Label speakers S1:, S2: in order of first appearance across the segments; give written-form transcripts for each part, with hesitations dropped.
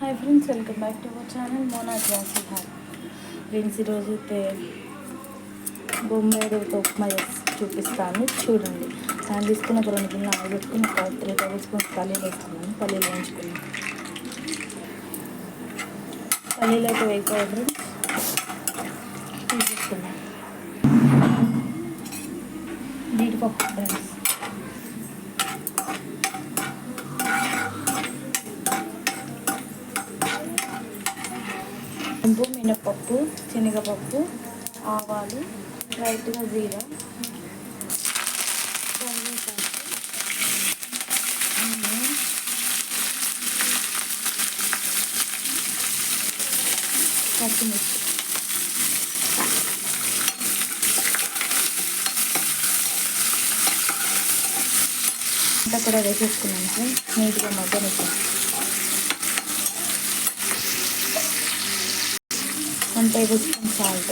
S1: Hi friends, welcome back to our channel Mona Jhansi hall. Friends, ఈరోజు అయితే బొంబాయి రవ్వతో ఉప్మా చూపిస్తాను, చూడండి. నేను తీసుకున్న ఒక 2 గిన్నెలు ఆరబెట్టుకుని ఒక 3 టేబుల్ స్పూన్స్ పల్లీలు వేస్తున్నాను. పల్లీలు వేయించుకున్నాను. పల్లీలు అయితే వేసుకోవాలి ఫ్రెండ్స్, తీసేసుకున్నాను. జీడిపప్పు ఫ్రెండ్స్, మినప్పప్పు, శనగపప్పు, ఆవాలు, లైట్గా జీరా, పచ్చిమిర్చి. అంతా కూడా వేసేసుకున్నాను ఫ్రెండ్స్. నీట్గా మగ్గనిస్తాను. 1 టేబుల్ స్పూన్ సాల్ట్,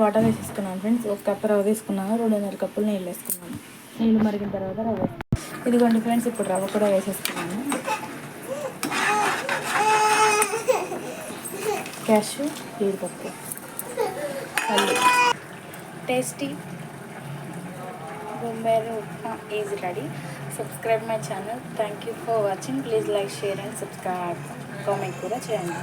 S1: వాటర్ వేసేసుకున్నాను ఫ్రెండ్స్. 1 కప్పు రవ్వ తీసుకున్నాను. 2.5 కప్పులు నీళ్ళు వేసుకున్నాను. నీళ్ళు మరిగిన తర్వాత రవ్వ ఇదిగోండి ఫ్రెండ్స్. ఇప్పుడు రవ్వ కూడా వేసేసుకున్నాను. క్యాషు, జీడిపప్పు, పల్లి. Tasty Bombay upma is ready. Subscribe my channel. Thank you for watching. Please like, share and subscribe. Comment కూడా చేయండి.